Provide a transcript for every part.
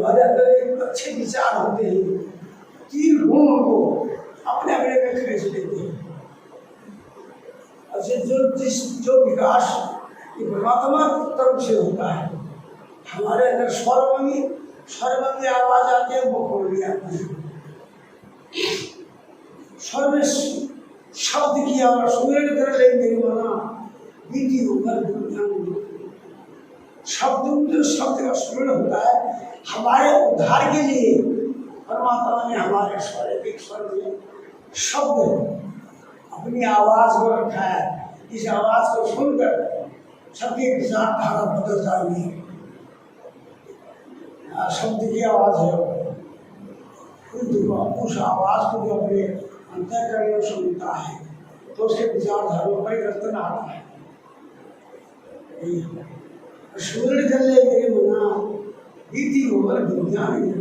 हमारे अंदर एक अच्छे विचार होते हैं, तीन गुण उनको अपने अपने में खींच लेते हैं। अच्छा, जो विकास ये परमात्मा की तरफ से होता है, हमारे अंदर स्वर में आवाज आती है, वो खोल भी आती है। स्वर में शब्द की आवाज सुमिरन कर ले मेरी मना बीती उम्र दुनिया में। शब्द का सुमिरन होता है हमारे उद्धार के लिए। परमात्मा ने हमारे स्वर में शब्द अपनी आवाज को रखा है। इस आवाज को सुनकर सबके विचारधारा बदलता है। शब्द की आवाज है, उस आवाज को जो अपने अंतःकरण में सुनता है तो उसके विचारधारा में परिवर्तन आता है। सुमिरन कर ले मेरे मना बीती उम्र दुनिया में।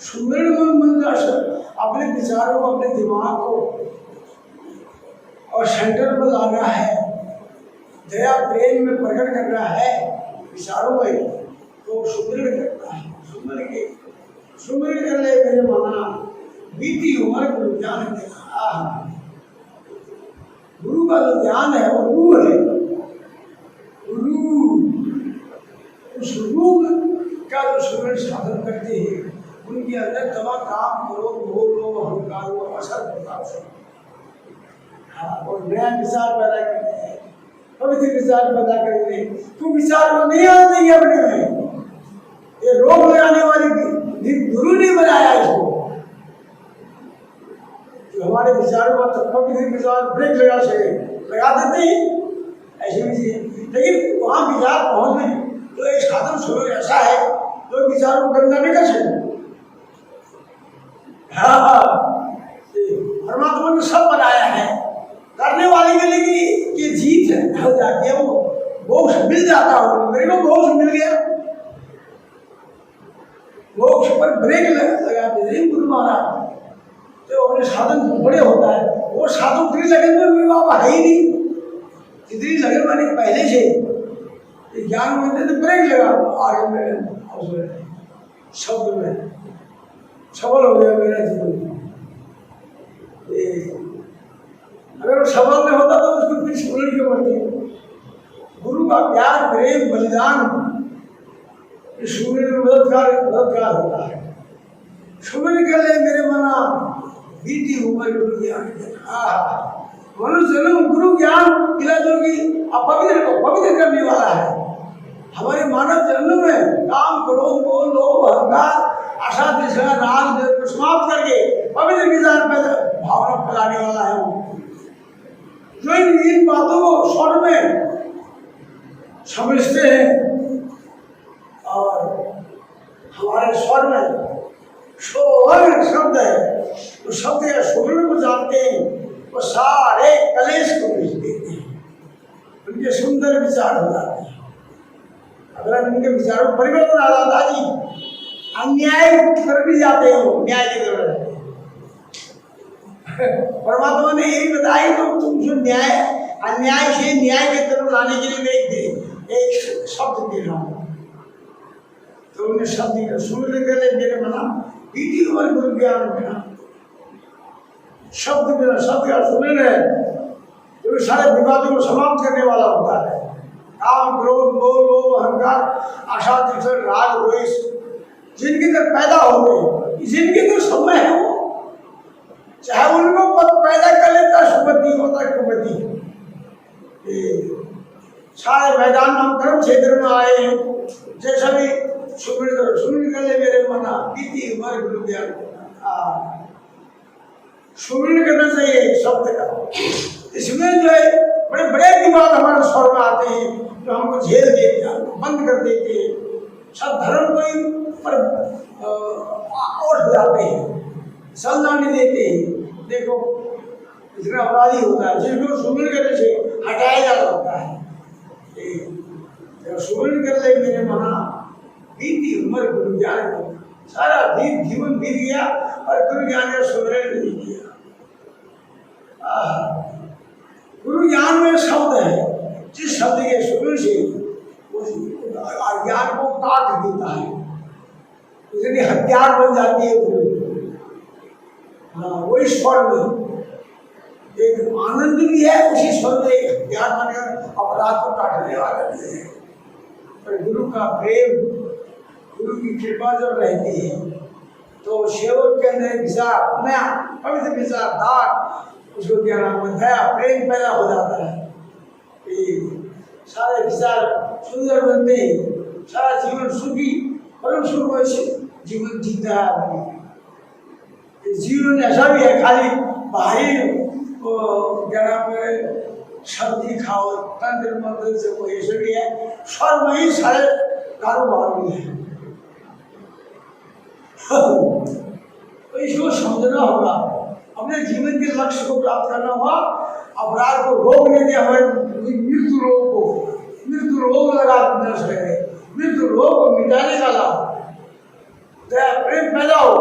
सुमिरन मन का अपने विचारों को, अपने दिमाग को और सेंटर पर लाना है, दया प्रेम में प्रकट करना है विचारों में, तो सुमिरन करता है। सुमिरन कर ले मेरे मना बीती उम्र गुरु ज्ञान देखा। गुरु का जो ज्ञान है वो रूह है। उस रूह का जो सुमिरन साधन करते हैं उनके अंदर तमाम काम क्रोध मोह लोभ अहंकार वो असर होता है। और नया विचार पैदा करते हैं, पवित्र विचार पैदा करते हैं। तो विचार को नहीं आना चाहिए अपने में, ये रोग लगाने वाली गुरु ने बनाया इसको। जो हमारे विचारों का तो पवित्र विचार ब्रेक लगा देते हैं ऐसे भी, लेकिन वहाँ विचार पहुँच नहीं तो एक साधन स्वरूप ऐसा है जो विचारों को गंदा नहीं कर सकते। परमात्मा ने सब बनाया है करने वाले के लिए कि जीत हो जाती है, वो मोक्ष मिल जाता है। मेरे को मोक्ष मिल गया, मोक्ष पर ब्रेक लगा दे गुरु महाराज, तो अपने साधन बड़े होता है। वो साधन उतनी लगन में बाबा है ही नहीं, जितनी लगन मैंने पहले से ज्ञान में तो ब्रेक लगा आगे मेरे शब्द में सफल हो गया मेरा जीवन। अगर वो सफल नहीं होता तो उसको फिर सुनने की पड़ती। गुरु का प्यार प्रेम बलिदान सुमिरन में मददगार होता है। सुमिरन कर ले मेरे मना बीती उम्र गुरु ज्ञान। मनुष्य जन्म गुरु ज्ञान मिला जो कि अपवित्र को पवित्र करने वाला है। हमारे मानव जन्म में काम क्रोध मोह लोभ अहंकार आशा तृष्णा राग को समाप्त करके पवित्र विचार पैदा भावना फैलाने वाला है वो। जो इन बातों को स्वर में समझते हैं और हमारे स्वर में सोहर शब्द है, तो शब्द या सुमिरन को जानते हैं, वो सारे कलेश को मिट देते हैं। उनके सुंदर विचार हो जाते हैं। अगर उनके विचारों में परिवर्तन आ जाता जी, अन्याय पर भी जाते हैं, वो न्याय की तरफ। परमात्मा ने यही बताया तो तुम जो न्याय अन्याय से न्याय की तरफ लाने के लिए एक शब्द दे रहा हूँ। तो उन्हें शब्द का सुमिरन कर ले मेरे मना बीती उम्र गुरु ज्ञान बिना। शब्द का सुमिरन है जो सारे विवादों को समाप्त करने वाला होता है। काम क्रोध मोह लोभ अहंकार आशा तृष्णा राग द्वेष जिनके अंदर पैदा होते, जिनके अंदर समय है, वो चाहे उनको पैदा कर लेता सुमति होता कुमति। सारे मैदान हम कर्म क्षेत्र में आए हैं, जैसा भी सुमिरन कर ले मेरे मना बीती उम्र गुरु ज्ञान। सुमिरन करना चाहिए शब्द का। इसमें जो है बड़े बड़े विवाद हमारे स्वर में आते हैं जो हमको झेल देते हैं, बंद कर देते हैं, सब धर्म को ही पर उठ जाते हैं, चलना नहीं देते हैं। देखो इतना अपराधी होता है जिसको सुमिरन करने से हटाया जा सकता है। सुमिरन कर ले मेरे मना बीती उम्र गुरु ज्ञान को। सारा जीवन बीत गया और गुरु ज्ञान का सुमिरन नहीं किया। गुरु ज्ञान में शब्द है, जिस शब्द के सुमिरन से उस ज्ञान को काट देता है, उसके लिए हथियार बन जाती है गुरु। हाँ, वही स्वर में एक आनंद भी है, उसी स्वर में एक हथियार बनकर अपराध को काटने वाला भी है। पर गुरु का प्रेम, गुरु की कृपा जब रहती है तो सेवक के अंदर विचार, नया पवित्र विचारधार, उसको क्या नाम है, दया प्रेम पैदा हो जाता है। सारे विचार सुंदर बनते हैं, सारा जीवन सुखी परम सुख से जीवन जीता है आदमी। जीवन ऐसा भी है, खाली बाहरी क्या नाम है सब्जी खाओ तंत्र मंत्र से कोई ऐसे भी है, स्वर में ही सारे कारोबार भी है। तो इसको समझना होगा, अपने जीवन के लक्ष्य को प्राप्त करना होगा, अपराध को रोकने के हमें मृत्यु रोग लगा देना चाहिए, मृत्यु रोग को मिटाने का लाभ, दया प्रेम पैदा हो,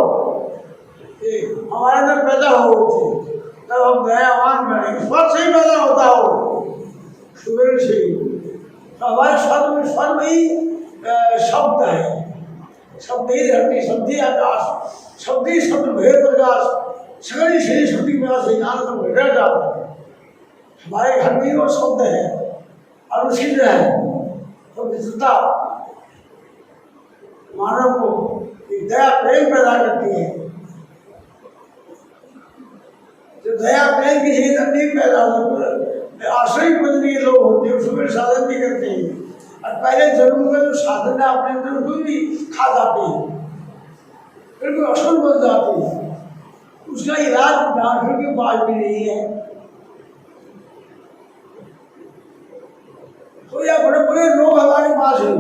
हमारे अंदर पैदा हो, तब हम दयावान बनेंगे। स्वर से ही पैदा होता हो, सुबह से ही। तो हमारे स्वर में ही शब्द है, शब्द ही धरती, शब्द ही आकाश, शब्द ही शब्द भय प्रकाश, सगड़ी शरीर शक्ति प्रकाश ज्ञान को भेटा जाता है। हमारे घर में वो शब्द है और उसी है तो विशुद्धता मानव को दया प्रेम पैदा करती है। जो दया प्रेम की चेतन नहीं पैदा होती, आश्रय पत्नी के लोग होते हैं, उसमें साधन भी करते हैं, और पहले जन्म में जो साधन है अपने अंदर उसको भी खा जाते हैं, फिर कोई असर बन जाती है। उसका इलाज डॉक्टर के पास भी नहीं है। तो यह बड़े बड़े लोग हमारे पास हैं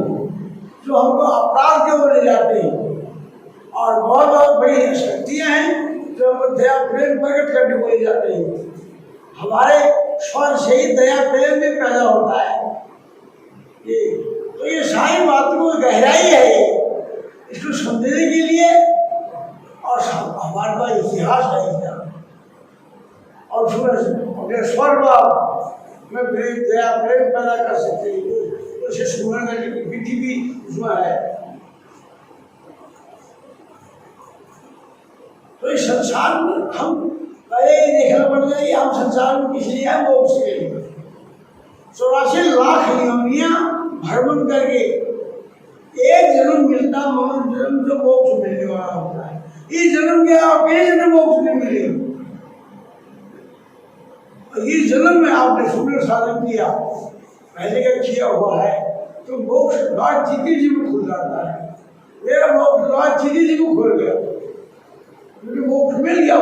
जो हमको अपराध के ओर ले जाते हैं, और बहुत बहुत बड़ी शक्तियां हैं जो हमको दया प्रेम प्रकट करने को ले जाते हैं। हमारे स्वर से ही दया प्रेम भी पैदा होता है। ये सारी बातों को गहराई है, इसको समझने के लिए और हमारे पास इतिहास है इसका, और अपने स्वर में दया प्रेम पैदा कर सकते हैं। उसे सुमरण करने की विधि भी उसमें है। तो इस संसार में हम पहले ही देखना पड़ता है, हम संसार में किस लिए है, वो उसके लिए 84 लाख योनियां भ्रमण करके एक जन्म मिलता, मनुष्य जन्म जो मोक्ष मिलने वाला होता है। इस जन्म के आप कई जन्म मोक्ष नहीं मिले, इस जन्म में आपने सुंदर साधन किया, पहले का किया हुआ है, तो मोक्ष द्वार जीती जी में खुल जाता है। मेरा मोक्ष द्वार जीती जी को खुल गया, मुझे मोक्ष मिल गया।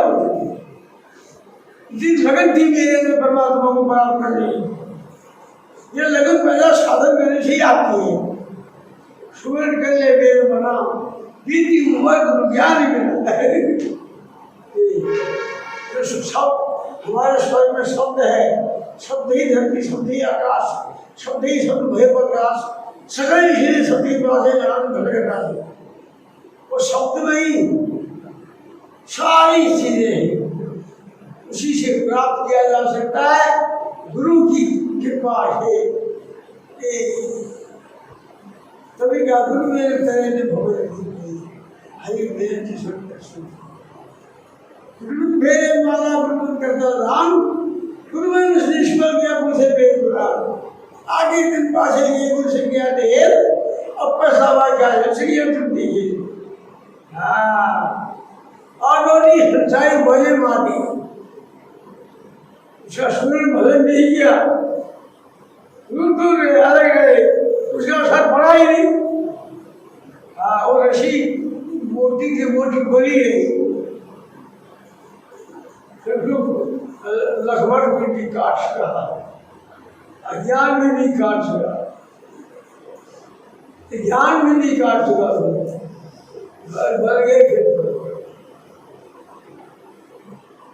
जिस लगन थी मेरे में परमात्मा को प्राप्त करने, ये लगन पैदा साधन करने से ही आती है। सुमरण कर ले मेरे मना, बीती उम्र ज्ञान मिलता है। सब हमारे स्वर में शब्द है, शब्द ही धरती, शब्द ही आकाश, शब्द ही शब्द भय प्रकाश, सगल ही शक्ति घटना, वो शब्द में ही सारी चीजें हैं। उसी से प्राप्त किया जा सकता है गुरु की कृपा से। तभी क्या गुरु मेरे तरह ने हरि मेरे मेरे माला गुरु करता राम, गुरु मैंने निष्फल किया मुझे बेगुरान, आगे दिन पासे ये गुरु से किया ढेर, अब पैसा क्या है तुम दीजिए। हाँ, और सच्चाई बोले मानी, उसका सुमरण भजन नहीं किया, दूर दूर अलग गए, उसका असर पड़ा ही नहीं। हाँ, वो रसी मोटी की मोटी बोली रही, लखमण भी नहीं काट सका, अज्ञान भी नहीं काट सका, ज्ञान भी नहीं काट सका, भर गए खेत।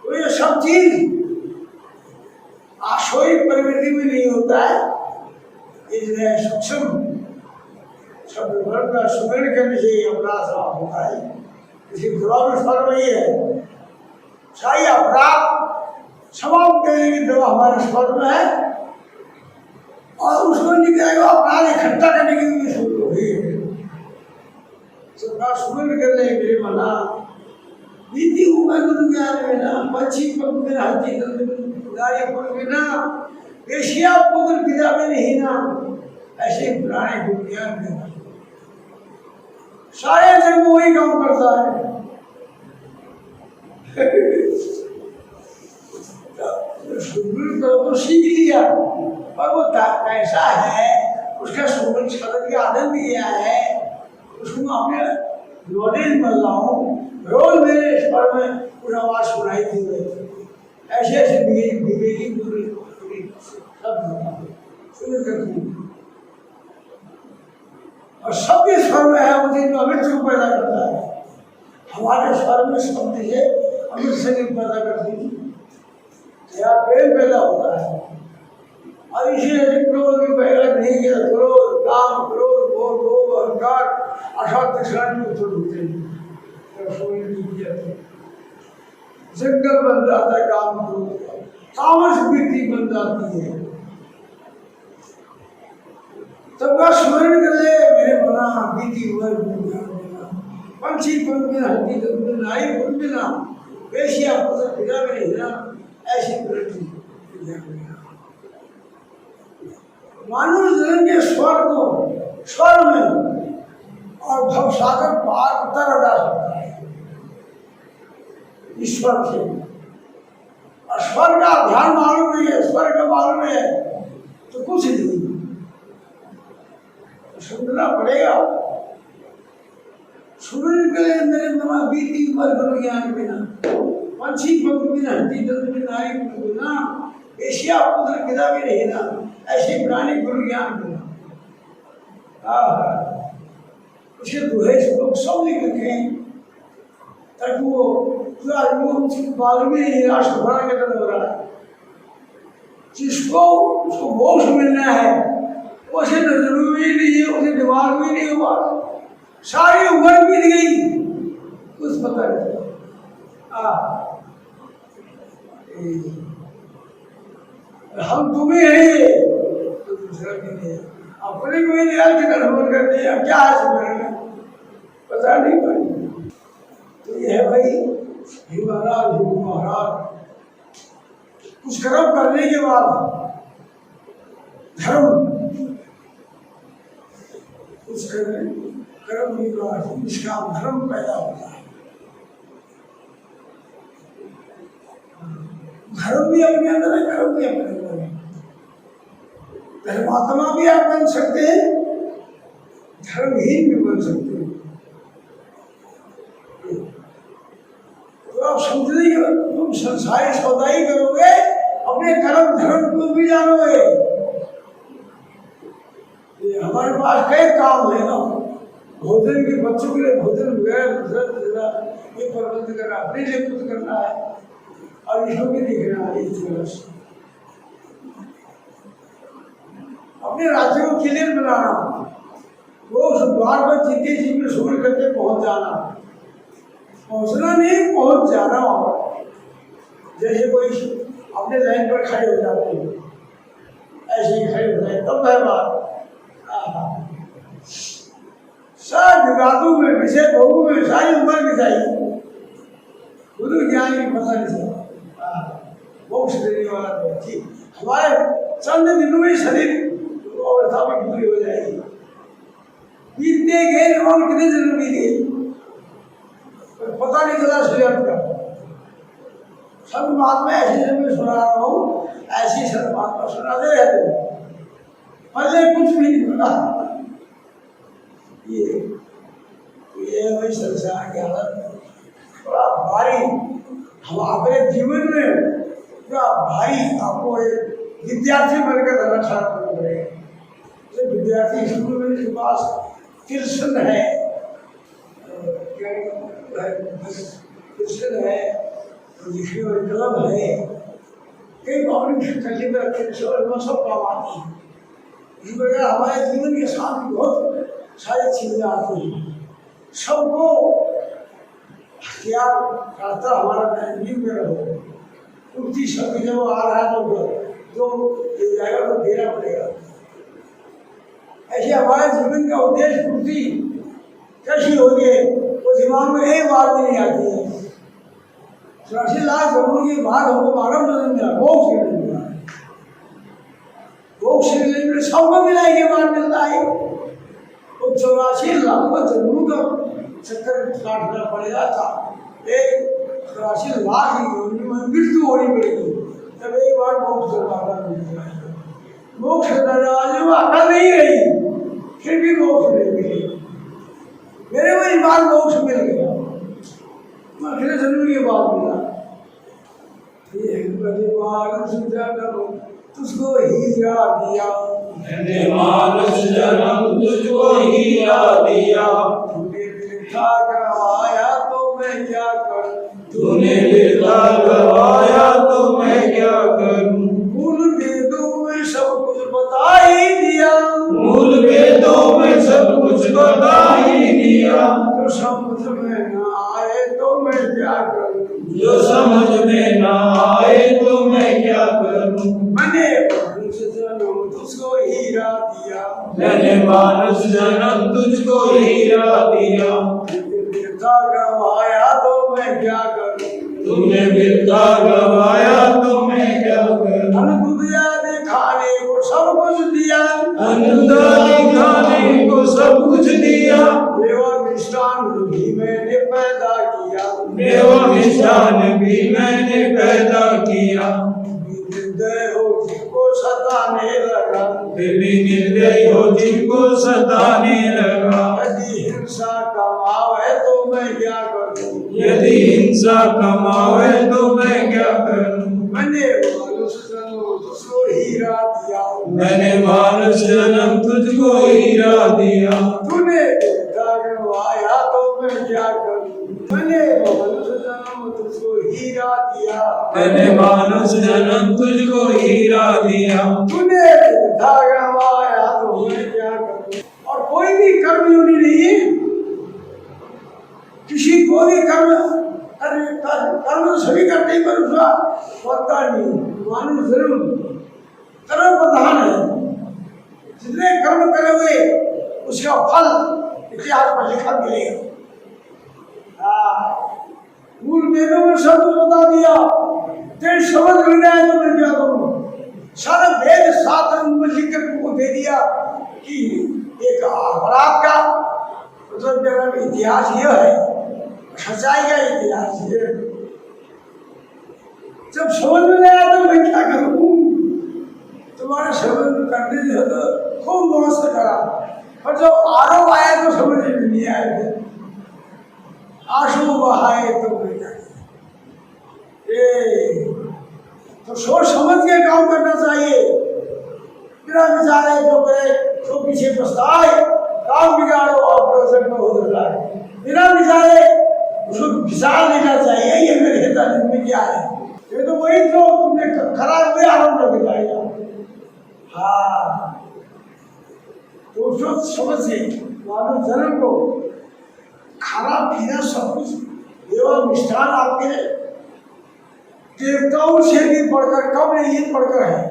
तो ये सब चीज आशोई प्रवृत्ति में नहीं होता है, इसलिए सूक्ष्म शब्द वर्ग का सुमरण करने से अपराध साफ होता है। किसी दुराविष्कार में ही है, शाही अपराध समाप्त करने की दवा हमारे स्वर में है, और उसको निकलेगा अपराध इकट्ठा करने की भी शुरू होगी। तो सबका सुमन कर ले मेरे मना, बीती उम्र गुरु ज्ञान में ना, पंछी पंख में हाथी दारी पुर में ना, वेश्या पुत्र पिता में नहीं ना, ऐसे पुराने गुरु ज्ञान में ना। सारे जग में वही काम करता है। तो सीख लिया, पर वो कैसा है, उसका सुमन शब्द का आनंद दिया है, उसको अपने नॉलेज बन रहा हूँ, रोज मेरे स्वर में पूरा आवाज सुनाई दी गई, ऐसे ऐसे विवेकी गुरु सब सुन करती और सबके स्वर में है मुझे जो अमृत को पैदा करता है। हमारे स्वर में शब्द है अमृत से पैदा करती है, या प्रेम पैदा होता है। और इसीलिए क्रोध भी पैदा नहीं किया, क्रोध काम क्रोध भोग भोग अहंकार अशांत क्षण में उत्पन्न होते हैं, जंगल बन जाता है काम क्रोध का, तामस वृत्ति बन जाती है। सबका स्मरण कर ले मेरे मना, बीती उम्र पंछी पंख में हल्दी में नाई पुर में ना, वेश्या पुत्र पिता में नहीं ना, ऐसी वृत्ति मानव जन्म के स्वर को स्वर में और भव सागर पार उतर जा सकता है ईश्वर से। और स्वर का ध्यान मालूम नहीं है, स्वर का मालूम है तो कुछ नहीं, सुनना पड़ेगा। सुनने के लिए मेरे मना बीती उम्र गुरु ज्ञान बिना, पंछी पंख बिना हड्डी दंत में नारी बिना, एशिया पुत्र पिता भी नहीं ना, ऐसे प्राणी गुरु ज्ञान बिना। उसके दोहे लोग सब लिख रखे हैं ताकि वो जो आदमी उसको मालूम ही नहीं राष्ट्र भरा के तरह हो रहा है, जिसको उसको मोक्ष मिलना है उसे नजर भी नहीं है, उसे दिमाग भी नहीं हुआ, सारी उम्र बीत गई कुछ पता नहीं। हम तुम्हें हैं तो दूसरा भी नहीं है, अपने को ही निकाल के कन्फर्म कर दिया, क्या है सुनने पता नहीं पड़ी। तो ये है भाई हिंदू महाराज कुछ कर्म करने के बाद धर्म कुछ कर्म निष्काम धर्म पैदा होता है। धर्म भी अपने अंदर है, कर्म भी अपने अंदर है। धर्मात्मा भी आप बन सकते हैं, धर्महीन भी बन सकते हैं। तो आप समझने के तुम संसारी सौदाई करोगे, अपने कर्म धर्म को भी जानोगे। हमारे पास कई काम है ना, भोजन के बच्चों के लिए भोजन वगैरह ये प्रबंध करना, अपने लिए कुछ करना है और इसको भी देखना है। इस तरह से अपने राज्य को क्लियर बनाना, वो उस द्वार पर जिनके जीव में शोर करके पहुंच जाना, पहुंचना नहीं पहुंच जाना। जैसे कोई अपने लाइन पर खड़े हो जाते हैं, ऐसे ही खड़े हो जाए तब है बात। सब विवादों में विषय भोगों में सारी उम्र बिताई, गुरु ज्ञान की पता नहीं चला, मोक्ष देने वाला तो ठीक। हमारे चंद दिनों में शरीर अवस्था में पूरी हो जाएगी, बीतते गए और कितने जन्म बीत गए पता नहीं चला शरीर का। सब बात में ऐसे में सुना रहा हूँ, ऐसी सब बात में सुनाते रहते, पहले कुछ भी नहीं सुना। ये वही संसार की हालत बड़ा भारी, हम अपने जीवन में बड़ा भारी आपको एक विद्यार्थी बनकर रहना खराब करना पड़ेगा। विद्यार्थी स्कूल में के पास कृष्ण है, कृष्ण है, लिखने वाली कलम है, कई पब्लिक कल्चर में रखे सब काम आती है। इस वजह हमारे जीवन के साथ बहुत सारी चीजें आती हैं। सबको हथियार रास्ता हमारा जीव में रहो, उठती शब्द जब आ रहा है तो ये जाएगा तो देना पड़ेगा। ऐसे हमारे जीवन का उद्देश्य पूर्ति कैसी होती है वो दिमाग में एक बार भी नहीं आती है। 84 लाख जन्मों के बाद हमको मानव जन्म मिला, मोक्ष के लिए मिला। मोक्ष के लिए मिले सबको मिला, ये बार मिलता है। तो 84 लाख जन्मों का चक्कर काटना पड़ेगा था। एक 84 लाख की मृत्यु होनी पड़ेगी, तब एक बार मोक्ष दरवाजा मिल जाएगा। मोक्ष दरवाजे में अकल नहीं रही, फिर भी मोक्ष नहीं मिली। मेरे को इस बार मोक्ष मिल गया, अगले जन्म के बाद मिला। तुझको हीरा दिया, मैंने मानस जन्म तुझको हीरा दिया। तूने बिरथा गवाया तो मैं क्या करूं, तूने बिरथा गवाया तो मैं क्या करूं। मूल वेदों में सब कुछ बता ही दिया, मूल वेदों में सब कुछ बता ही दिया। जो समझ में न आए तो मैं क्या करूं, जो समझ में ना आए तो मैं क्या करूं। मैंने मानस जन्म तुझको हीरा दिया, मैंने मानस जन्म तुझको हीरा दिया। बिरथा गवाया तो मैं क्या करूं, तूने बिरथा गवाया तो मैं क्या करूं। अनुदया ने खाने को सब कुछ दिया, अनुदान खाने को सब कुछ दिया। मेवा मिष्टान भी मैंने पैदा किया, मेवा मिष्टान भी मैंने पैदा किया। निर्दय हो जिनको सताने लगा, फिर भी निर्दयी हो जिनको सताने लगा। यदि हिंसा कमावे तो मैं क्या करूं, यदि हिंसा कमावे तो मैं क्या करूं। मैंने मानुष जन्म तुझको हीरा दिया, मैंने मानस जन्म तुझको हीरा दिया। तूने बिरथा गवाया तो मैं क्या करूं, मैंने मानुष जन्म तुझको हीरा दिया, मैंने मानस जन्म तुझको हीरा दिया। तूने बिरथा गवाया तो मैं क्या करूं। और कोई भी कर्म योनि नहीं है, किसी को भी कर्म कर्म सभी करते ही पर उसका पता नहीं। मानव जन्म कर्म प्रधान है, जितने कर्म करे हुए उसका फल इतिहास में लिखा मिलेगा। मूल वेदों में सब कुछ बता दिया, तेरे समझ में नहीं आया तो मैं क्या करूं। सारा वेद शास्त्र में लिख कर तुमको दे दिया कि एक अपराध का मतलब इतिहास यह है, सच्चाई का इतिहास है। जब समझ में नहीं आया तो मैं क्या करूं। तुम्हारे समझ करने जो तो खूब मौज करा, और जब आरोप आया तो समझ में नहीं आया, आंसू बहाए तो मैं क्या करूं। तो सोच समझ के काम करना चाहिए, बिना विचारे जो करे तो पीछे पछताए। काम बिगाड़ो और प्रोजेक्ट में हो जाए, बिना विचारे उसको विचार लेना चाहिए। ये मेरे हित में क्या है, ये तो वही जो तुमने खराब हुए आरोप लग जाएगा। हाँ, तो उसको समझिए मानव जन्म को खाना पीना सब कुछ एवं मिष्ठान आपके देवताओं से भी बढ़कर कम नहीं बढ़कर है।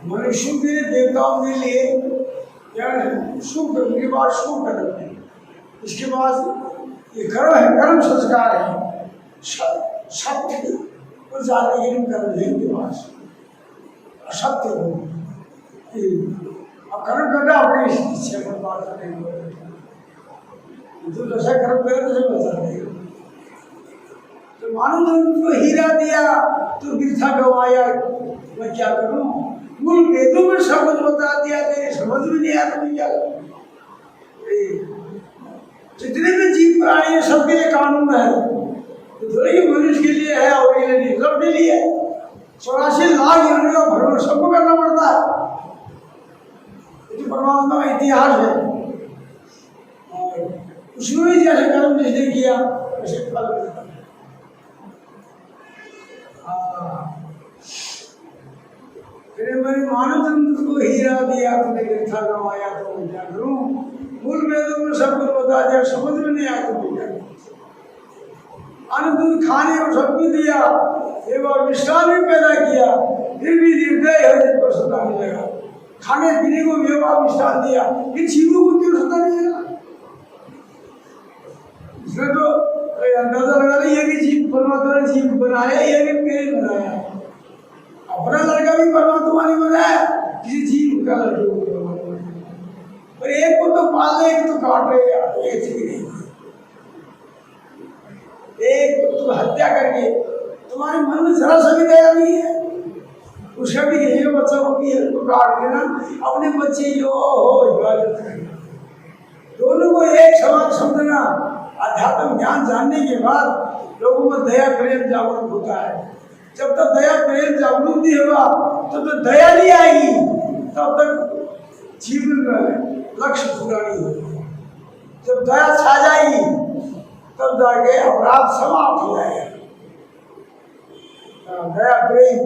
मनुष्यों के लिए देवताओं के लिए शुभ के बाद शुभ कर्म है, इसके बाद ये कर्म है, कर्म संस्कार है। सत्य को जानने के लिए कर्म है इनके पास, असत्य हो अब कर्म करना अपनी इच्छा पर बात करेंगे। जो जैसा कर्म करे तो बचा देगा। तो मानव जन्म को हीरा दिया तो बिरथा गवाया मैं क्या करूं। मूल वेदों में सब कुछ बता दिया, तेरे समझ में नहीं आया तो मैं क्या करूं। जितने भी जीव प्राणी है सबके लिए कानून है, तो थोड़ी ही मनुष्य के लिए है और ये नहीं, सबके लिए 84 लाख योनियों का भ्रमण सबको करना पड़ता है। तो परमात्मा का इतिहास है, और उसमें भी जैसे कर्म जिसने किया वैसे फल मिलता है। फिर मैंने मानव जन्म को हीरा दिया, तुमने बिरथा गवाया तो मैं क्या करूं। मूल वेदों में सब कुछ बता दिया, समझ में नहीं आया तो मैं क्या करूं। अन्न दूध खाने को सब कुछ दिया, एवं मिष्ठान भी पैदा किया, फिर भी निर्दय है जिनको सताने लगा। खाने पीने को मेवा मिष्ठान दिया, फिर जीवों को क्यों सताने लगा। इसमें तो अंदाजा लगा रहे ये भी जीव परमात्मा ने जीव बनाया, ये भी पेड़ बनाया। अपना लड़का भी परमात्मा ने बनाया, किसी जीव का लड़के को परमात्मा ने बनाया। पर एक को तो पाल रहे, एक तो काट रहे यार, एक चीज नहीं। एक तो हत्या करके तुम्हारे मन में जरा सा भी दया नहीं है, उसका भी यही बच्चा को भी तो काट देना, अपने बच्चे जो हो इबादत करना, दोनों को एक समान समझना। अध्यात्म ज्ञान जानने के बाद लोगों में दया प्रेम जागरूक होता है। जब तक दया प्रेम जागरूक नहीं होगा तब तक दया नहीं आएगी, तब तक जीवन में लक्ष्य पूरा नहीं होगा। जब दया छा जाएगी तब जाके अपराध समाप्त हो जाएगा। दया प्रेम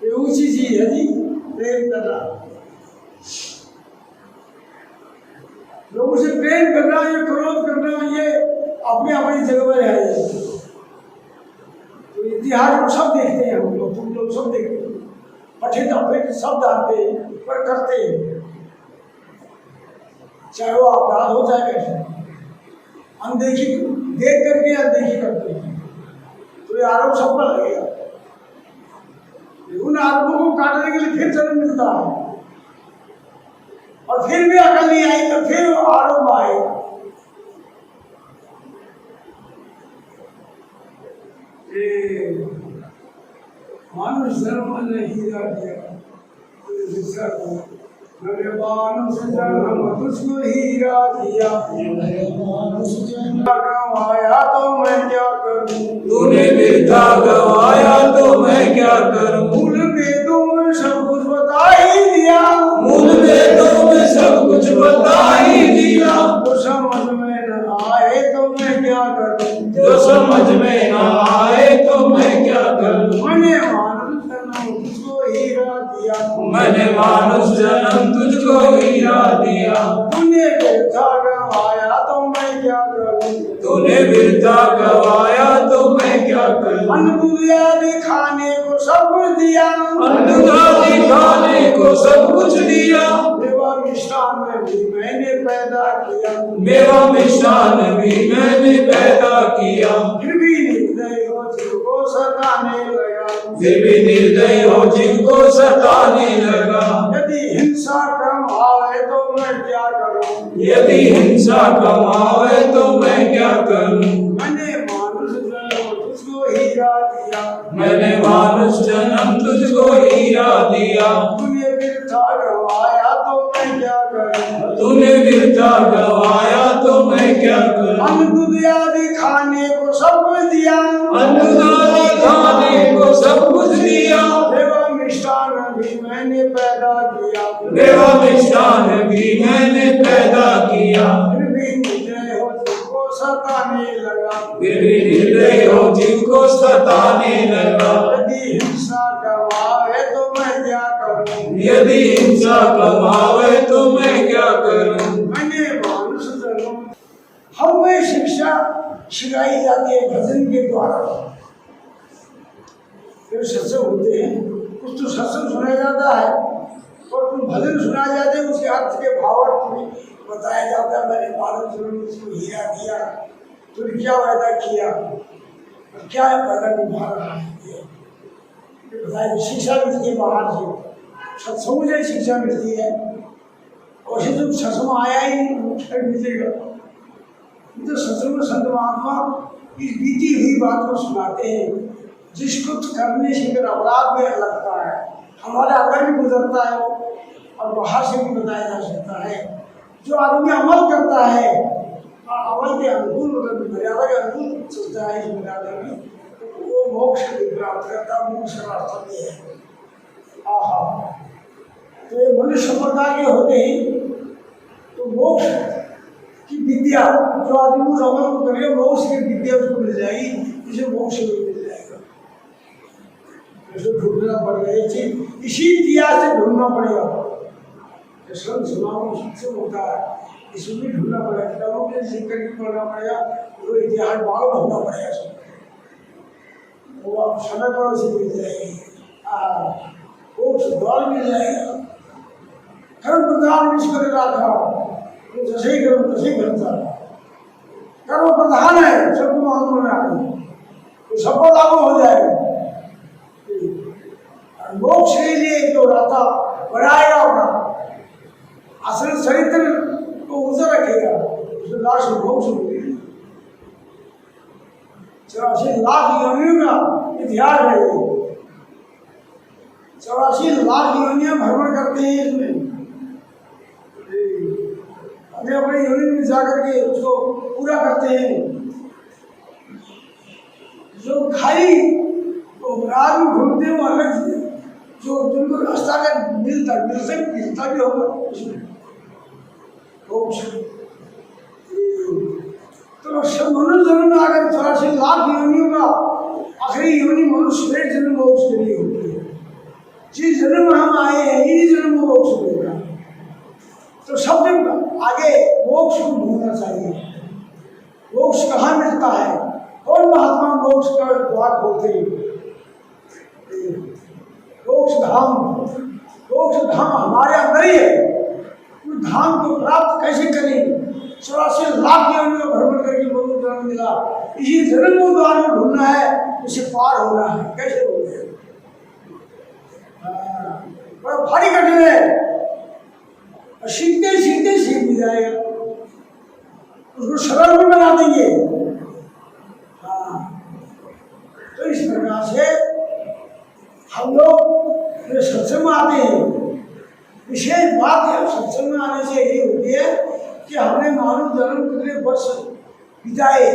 ये ऊंची चीज है जी, प्रेम करना, लोगों से प्रेम करना, ये क्रोध करना, ये अपने अपनी जगह पर है। तो इतिहास को सब देखते हैं हम लोग, तुम लोग सब देखते हैं, पठित अपठित सब जानते हैं, पर करते हैं, चाहे वो अपराध हो चाहे कैसे, अनदेखी देख करके अनदेखी करते हैं, तो ये आरोप सब पर लगेगा। उन आरोपों को काटने के लिए फिर जन्म मिलता है, और फिर भी अकल नहीं आई तो फिर आरोप आएगा। मानुष जन्म ने हीरा दिया, मेरे मानुष जन्म तुझको हीरा दिया, गवाया तो मैं क्या करूं, तूने वृथा गवाया तो मैं क्या करूं। मूल वेदों में सब कुछ बता ही दिया, मूल वेदों में सब कुछ बता ही दिया, जो समझ में न आए तो मैं क्या करूं, जो समझ में न आए तो मैं क्या करूं। मैंने मानुष जन्म तुझको हीरा दिया, मैंने मानुष जन्म तुझको हीरा दिया, तूने वृथा गवाया तो मैं क्या करूं, तूने वृथा गवाया तो मैं क्या करूं। अन्न दूध आदि खाने को सब कुछ दिया, अन्न दूध आदि खाने को सब कुछ दिया, मेवा मिष्ठान में भी मैंने पैदा किया, मेवा मिष्ठान भी मैंने पैदा किया, फिर भी निर्दय हो जिनको सताने लगा, फिर भी निर्दय हो जिनको सताने लगा। यदि हिंसा कम आए तो मैं क्या करूं, यदि हिंसा कमावे तो मैं क्या करूं। मैंने मानुष जन्म तुझको हीरा दिया, मैंने मानुष जन्म तुझको हीरा दिया, तूने वृथा गवाया तो मैं क्या करूं, तूने वृथा गवाया तो मैं क्या करूं। अन्न दूध आदि खाने को सब कुछ दिया, अन्न दूध आदि खाने को सब कुछ दिया, मेवा मिष्ठान भी मैंने पैदा किया, मेवा मिष्ठान भी मैंने पैदा किया, फिर भी निर्दय हो जिनको सताने लगा, फिर भी निर्दय हो जिनको सताने लगा। यदि हिंसा कमाए तो मैं क्या करूं, यदि हिंसा कमावे तो मैं क्या करूं। मैंने मानुष जन्म, हमें शिक्षा सिखाई जाती है भजन के द्वारा। फिर सत्संग होते हैं, कुछ तो सत्संग सुनाया जाता है और कुछ भजन सुनाए जाते हैं, उसके अर्थ के भावार्थ भी बताया जाता है। मैंने मानव जन्म उसको हीरा दिया, तूने क्या वायदा किया और क्या वायदा निभा रहा है, ये बताया। शिक्षा मिलती है बाहर से, सत्संग से शिक्षा मिलती है, और ये जब सत्संग आया ही नहीं क्या मिलेगा। तो सत्संग में संत महात्मा इस बीती हुई बात को सुनाते हैं, जिसको करने से फिर अपराध में लगता है, हमारे अंदर भी गुजरता है और बाहर से भी बताया जा सकता है। जो आदमी अमल करता है और अमल के अनुकूल मर्यादा के अनुकूल चलता है, इस मर्यादा में तो वो मोक्ष भी प्राप्त करता है। मोक्ष का रास्ता भी है। आहा, तो ये मनुष्य संप्रदाय के होते ही तो मोक्ष की विद्या, जो आदमी उस अमल को करेगा मोक्ष की विद्या उसको मिल जाएगी, इसे मोक्ष भी मिल जाएगा। ढूंढना पड़ेगा ये चीज, इसी इतिहास से ढूंढना पड़ेगा। शिक्षण होता है, इसमें भी ढूंढना पड़ेगा, किताबों में सीख करके पढ़ना पड़ेगा, तो इतिहास बाल ढूंढना पड़ेगा। वो आप समय पर उसे मिल जाएगी, वो द्वार मिल जाएगा। कर्म प्रधान विश्व रखा, तो जैसे ही करो तैसे ही बनता है। कर्म प्रधान है, सबको मालूम है तो सबको लागू हो जाएगा। मोक्ष के लिए जो रास्ता बनाएगा अपना असल चरित्र को उजर रखेगा, उसे लाश मोक्ष मिलेगी। 84 लाख योनियों का इतिहास है ये। 84 लाख योनियां भ्रमण करते हैं इसमें, अपने अपने योनि में जाकर के उसको पूरा करते हैं। जो खाली वो रात में घूमते हैं वो अलग चीज है, जो जिनको रास्ता का मिलता भी होगा उसमें तो मनुष्य जन्म में आकर 84 लाख योनियों का आखिरी योनि मनुष्य जन्म मोक्ष के लिए होती है। जिस जन्म में हम आए हैं इसी जन्म में मोक्ष मिलेगा। तो सबसे आगे मोक्ष को ढूंढना चाहिए। मोक्ष कहाँ मिलता है? कौन महात्मा मोक्ष का द्वार खोलते हैं? मोक्ष धाम हमारे अंदर ही है। उस धाम को प्राप्त कैसे करें? 84 लाख योनियों का भ्रमण करके मोक्ष जन्म मिला, इसी जन्म को द्वार को ढूंढना है, उसे पार होना है। कैसे होगा? बड़ा भारी कठिन है, सीखते सीखते सीख भी जाएगा, उसको सरल भी बना देंगे। तो इस प्रकार से हम लोग जो सत्संग में आते हैं, विशेष बात है सत्संग में आने से यही होती है कि हमने मानव जन्म कितने वर्ष बिताए,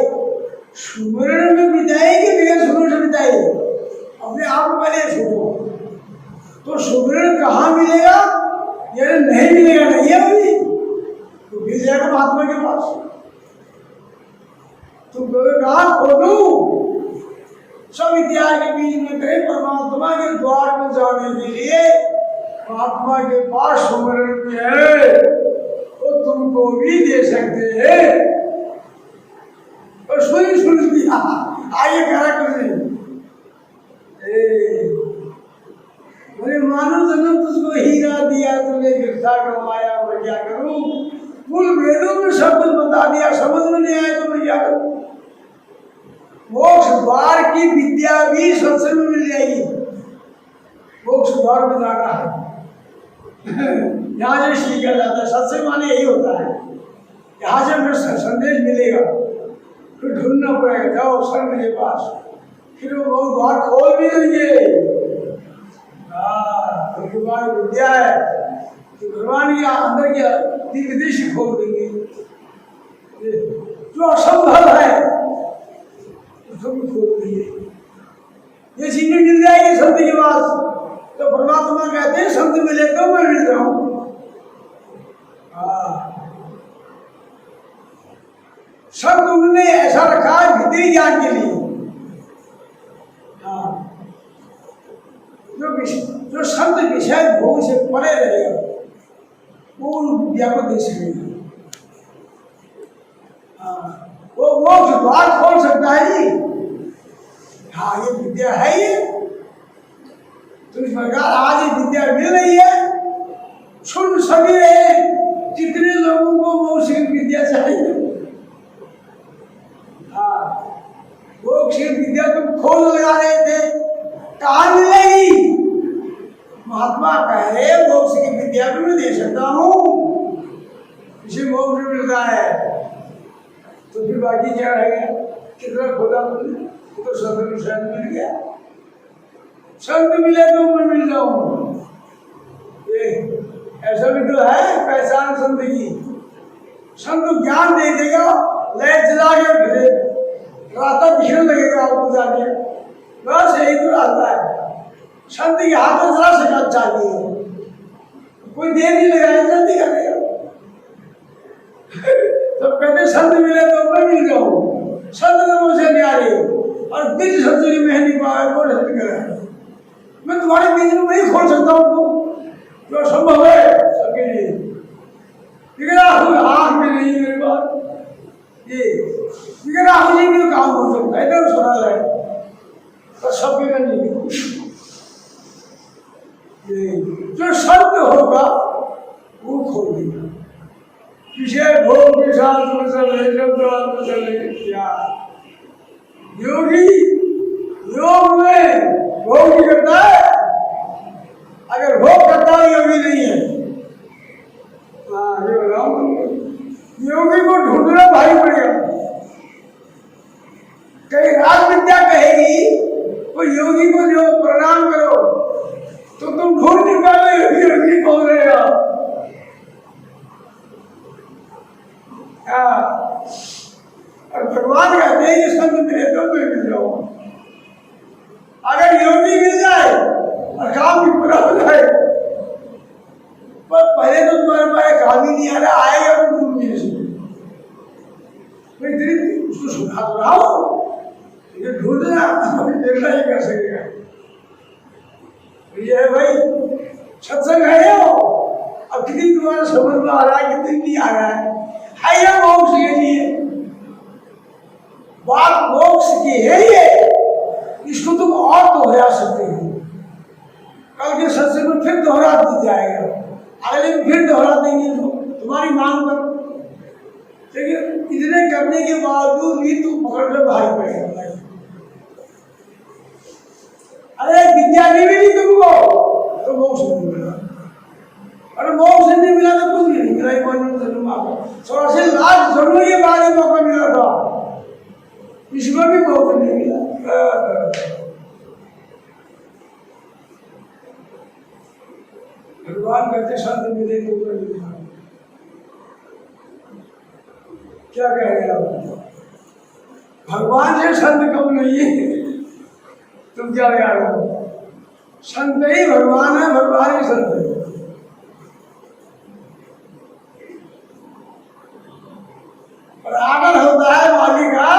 सुमरण में बिताए कि बगैर सुमरण से बिताए? अपने आप को पहले सोचो। तो सुमरण कहाँ मिलेगा? यानी नहीं मिलेगा, नहीं है अभी तो मिल जाएगा महात्मा के पास। तुम कहाँ खोलू? सब इतिहास के बीच में कहे परमात्मा के द्वार में जाने के लिए महात्मा के पास सुमरण भी है, तो तुमको भी दे सकते हैं। और सुन भी आइए करा कर बोले मानो जन्म तुझको हीरा दिया, तुमने गिरता कमाया, मैं क्या करूं? मूल वेदों में सब कुछ बता दिया, समझ में नहीं आया तो मैं क्या करूं? मोक्ष द्वार की विद्या भी सत्संग में मिल जाएगी। मोक्ष द्वार में जाना है यहाँ से सीखा जाता है। सत्संग माने यही होता है, यहाँ से हमें संदेश मिलेगा, फिर ढूंढना पड़ेगा। जाओ संत के पास, फिर वो द्वार खोल भी देंगे। भगवान विद्या है तो भगवान के अंदर की दिव्य दृष्टि खोल देंगे। जो असंभव है उसको भी खोल देंगे। ये चीजें मिल जाएगी संत के पास। तो परमात्मा कहते हैं संत मिले तो मैं मिल जाऊं। संत उन्होंने ऐसा रखा है भीतरी ज्ञान के लिए। जो संत विषय भोग से परे रहेगा वो विद्या को दे सकेगा। वो मोक्ष द्वार खोल सकता है जी। हाँ ये विद्या है ये। तो इस प्रकार आज ये विद्या मिल रही है, सुन सभी रहे जितने लोगों को मोक्ष की विद्या चाहिए। हाँ मोक्ष की विद्या तुम खोज लगा रहे थे, कहाँ मिलेगी? महात्मा कह रहे मोक्ष की विद्या भी मैं दे सकता हूँ, इसे मोक्ष मिलता है। तो फिर बाकी क्या रहेगा? कितना खोला तुमने? तो संत मिल गया। संत मिले तो मैं मिल जाऊँ। ऐसा भी तो है पहचान संत की। संत ज्ञान दे देगा, लाइट जला के फिरे रास्ता दिखने लगेगा आपको जाके, बस यही तो रास्ता है। संत के हाथ में जरा से काम चाहिए, कोई देर नहीं लगाया, जल्दी करेगा। तो कहते संत मिले तो मैं मिल जाऊँ। संत तो मुझे नहीं आ रही और बीच संत की मैं नहीं पाया, कौन संत करे? मैं तुम्हारे बीच में नहीं खोल सकता हूँ जो संभव है सबके लिए। आँख में नहीं मेरे बात ये राहुल जी भी काम हो सकता है, इधर सुना है तो सबके का नहीं। जो सत्य होगा वो खोल देगा। विषय भोग के साथ शब्द चले क्या योगी योग में भोग नहीं करता है, अगर भोग करता है योगी नहीं है। हाँ ये बताओ योगी को ढूंढना भारी पड़ेगा। कहीं राज विद्या कहेगी वो योगी को जो प्रणाम करो तो तुम ढूंढ नहीं पाओगे योगी कौन रहेगा। और भगवान कहते हैं कि संत मिले तो मैं मिल जाओ। अगर योगी मिल जाए और काम भी पूरा हो जाए, पर पहले तो तुम्हारे पास काम ही नहीं आ रहा, आएगा तो तुम मिल सकते उसको सुधारो, ये ढूंढना देखना ही कर सकेगा। ये है भाई सत्संग है यो, अब कितनी तुम्हारा समझ में आ रहा है कितनी नहीं आ रहा है ये मोक्ष के लिए बात मोक्ष की है ये, इसको तुम और दोहरा सकते हो। कल के सत्संग में फिर दोहरा दी जाएगा, अगले में फिर दोहरा देंगे तो तुम्हारी मांग पर। लेकिन इतने करने के बावजूद भी तुम पकड़ में भारी पड़ेगा। अरे विद्या नहीं मिली तुमको तो मोक्ष नहीं मिला, अरे मोक्ष नहीं मिला तो कुछ नहीं मिला। सोलह लाख जरूर ये बाद मौका मिला था, इसमें भी मोक्ष नहीं मिला। भगवान कहते संत मिले तो क्या कह रहे आप? भगवान से संत कम नहीं है, तुम क्या कह रहे हो? संत ही भगवान है, भगवान ही संत है। और आदर होता है मालिक का,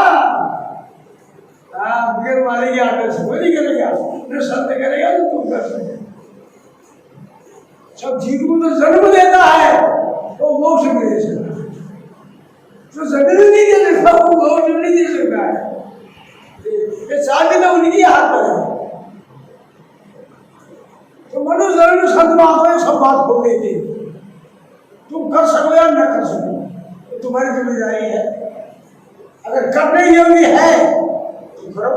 बगैर मालिक के आदर से कोई नहीं करेगा। जो संत करेगा तो तुम कर सके। सब जीव को तो जन्म देता है वो मोक्ष नहीं दे सकता, जो जन्म नहीं दे सकता वो मोक्ष नहीं दे सकता है। ये चाबी तो उनकी हाथ में है। तो मनुष्य जरूर संत महात्मा सब बात खोल देती, तुम कर सको या न कर सको तो तुम्हारी जिम्मेदारी है। अगर करने योग्य है तो करो,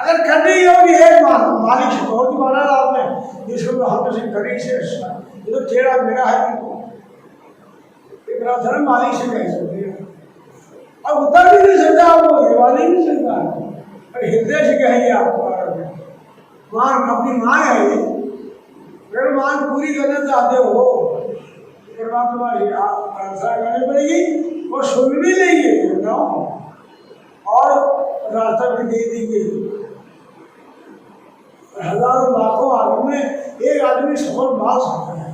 अगर करने योग्य है मालिक से कहो कि महाराज आपने इसको हम से करी से ये तो टेढ़ा मेरा है, एक प्रार्थना मालिक से कह सकते हैं। अब उतर भी नहीं सकता, आपको हिवा नहीं सकता, और हृदय से कहेंगे आपको मांग अपनी मांग है ये, अगर मांग पूरी करना चाहते हो परमात्मा की प्रार्थना करनी पड़ेगी, वो सुन भी लेंगे और रास्ता भी दे देंगे। हजारों लाखों आदमी में एक आदमी सफल मार सकता है।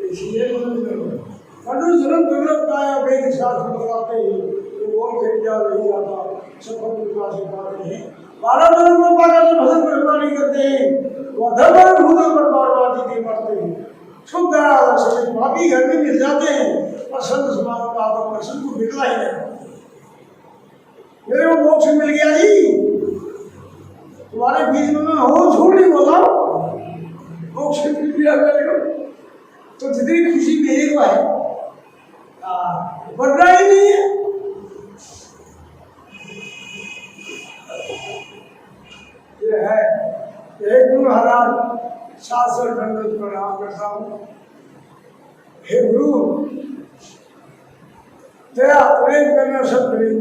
इसलिए मनुष्य जन्म दुर्लभ का या वेद शास्त्र बताते ही तो वो खरीदा नहीं जाता, सफल विश्वास पाते हैं। 12 जन्म में 12 जन्म भजन बर्बादी करते हैं, वो धर्म भूतल पर बर्बादी के मरते हैं। शुद्ध पापी घर में मिल जाते हैं और संत समाज का आत्मदर्शन को बिगड़ा ही है। मेरे को मोक्ष मिल गया जी, तुम्हारे बीच में मैं हूँ, झूठ नहीं बोला, मोक्ष मिल गया मेरे को, तो जितनी खुशी मेरे को है बढ़ना ही नहीं है। ये है गुरु महाराज 700 दंडवत प्रणाम करता हूँ। हे गुरु तेरा प्रेम करना सब प्रेम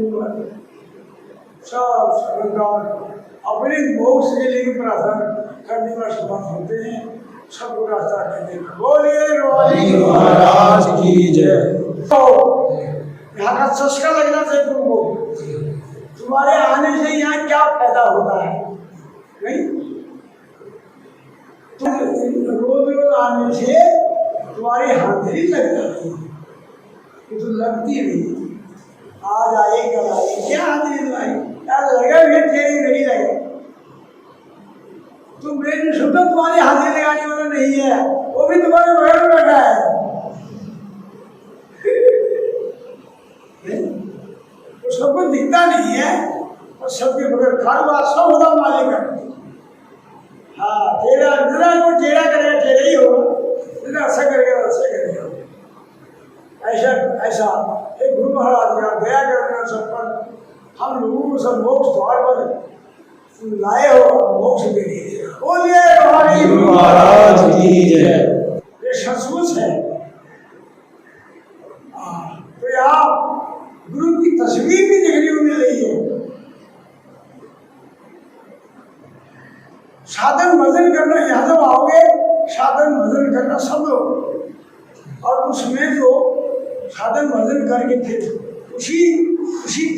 सब सरकार अपने मोक्ष के लिए प्रार्थना करने में समर्थ होते हैं। सबको रास्ता करने बोलिए महाराज की जय। तो यहाँ का चस्का लगना चाहिए तुमको, तुम्हारे आने से यहाँ क्या फायदा होता है नहीं? तुम रोज रोज आने से तुम्हारी हाजिरी लग जाती है, कि तो लगती नहीं। आज आए कल आए, क्या हाजिरी लगाई, क्या लगा भी तेरी नहीं लगे। तुम मेरी सुनते तुम्हारी हाजिरी लगाने वाला नहीं है, वो भी तुम्हारे बगल में बैठा है। तो सबको दिखता नहीं है और सबके बगैर खालवा सब होता मालिक है। हाँ तेरा जरा को टेढ़ा करेगा टेढ़ा ही होगा, जरा अच्छा करेगा अच्छा करेगा। ऐसा ऐसा एक महाराज यहाँ दया करना सब पर, हम लोगों को सब मोक्ष द्वार पर लाए हो, मोक्ष दे दीजिए। बोलिए हमारी गुरु महाराज की जय। ये सचमुच है। तो यहाँ गुरु की तस्वीर भी देखने को मिल रही है। साधन भजन करना, यहाँ जब आओगे साधन भजन करना सब लोग, और उसमें जो साधन भजन करके फिर उसी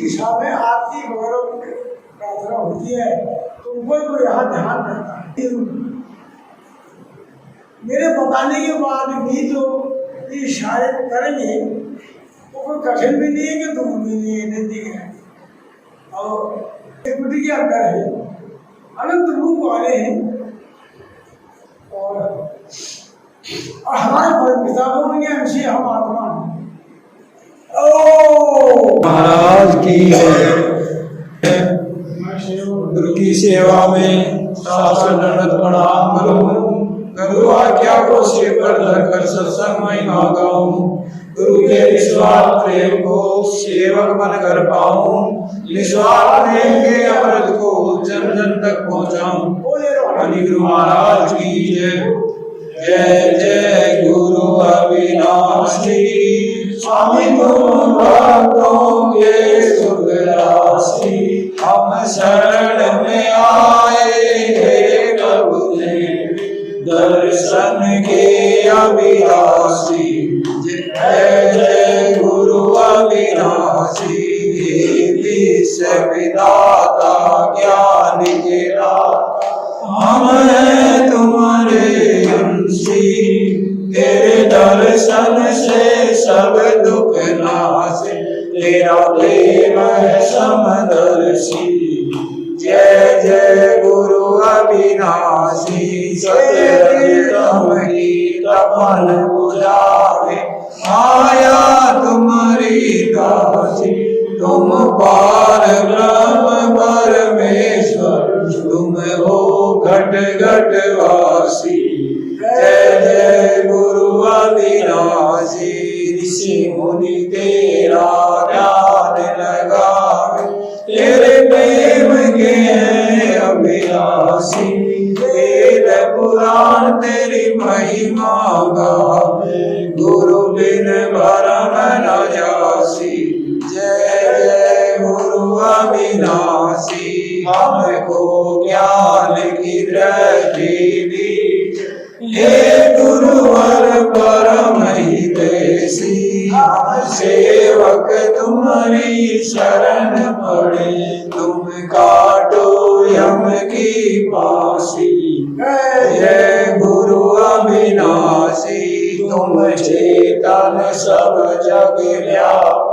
दिशा में आरती वगैरह प्रार्थना होती है, तो ऊपर को यहाँ ध्यान रहता है। मेरे बताने के बाद भी जो ये शायद करेंगे तो कोई कठिन भी नहीं है कि दुख भी नहीं है, नजदीक है और इक्विटी के अंदर है, अनंत रूप वाले हैं। और हमारे परम पिता बोलेंगे हमसे हम आत्मा हैं। ओ महाराज की गुरु की सेवा में शास्त्र दंडवत प्रणाम करूं, गुरु आज्ञा को सिर पर धरकर सत्संग महिमा गाऊं, गुरु के निस्वार्थ प्रेम को सेवक बनकर पाऊं, निस्वार्थ प्रेम के अमृत को जन जन तक पहुंचाऊं। बोले गुरु महाराज की जय। जय जय गुरु अविनाशी, स्वामी तुम भक्तों के सुखराशि, हम शरण में आए हे प्रभु ने दर्शन के अभिलाषी। जय जय गुरु अविनाशी, विश्व विधाता ज्ञान के दाता, हम हैं तुम्हारे अंशी, तेरे दर्शन से सब दुख नासे, तेरा प्रेम है समदर्शी। जय जय गुरु अविनाशी, सत्यम की तपन बुझावे, माया तुम्हारी दासी, तुम पार ब्रह्म परमेश्वर, तुम हो घट घट वासी। जय जय गुरु अविनाशी, ऋषि मुनि तेरा ध्यान लगावे, तेरे प्रेम के हैं अभिलाषी, वेद पुराण तेरी महिमा गावे, गुरु बिन भरम न जासी। जय जय गुरु अविनाशी, हमको ज्ञान की दृष्टि दी, हे गुरुवर परम हितैषी, हम सेवक तुम्हारी शरण पड़े, तुम काटो यम की पासी। जय गुरु अविनाशी, तुम चेतन सब जग व्याप,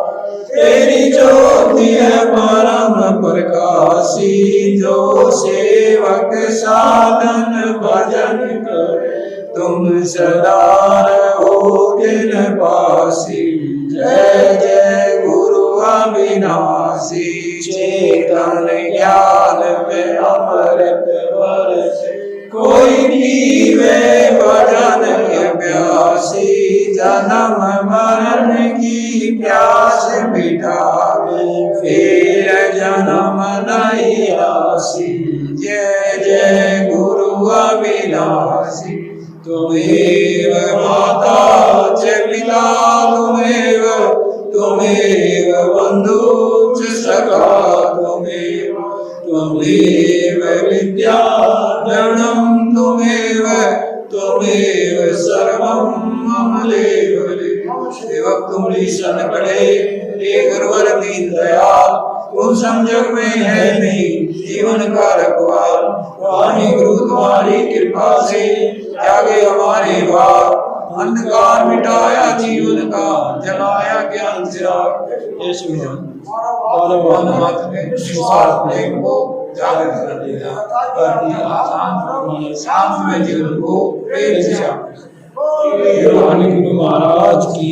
तेरी ज्योति है परम प्रकाशी, जो सेवक साधन भजन करे, तुम सदा रहो दिन पासी। जय जय गुरु अविनाशी, चेतन ज्ञान में अमृत बरसे, कोई पीवे भजन के प्यासी, जन्म मरण की प्यास मिटावे, फिर जन्म नहीं आसी। जय जय गुरु अविनाशी, तुमेव माता च पिता, तुमेव बंधु च सखा, तुमेव विद्या धनम, तुमेव सर्वम मम देव। सेवक तुम्हारी शरण पड़े, हे गुरुवर दीन दयाल, तुम समझक में है नहीं जीवन का रखवाल, वाणी गुरु तुम्हारी कृपा से जागे हमारे भाग, अंधकार मिटाया जीवन का, जलाया ज्ञान चिराग। यीशु शांत में जीवन को प्रेम से गुरु महाराज की।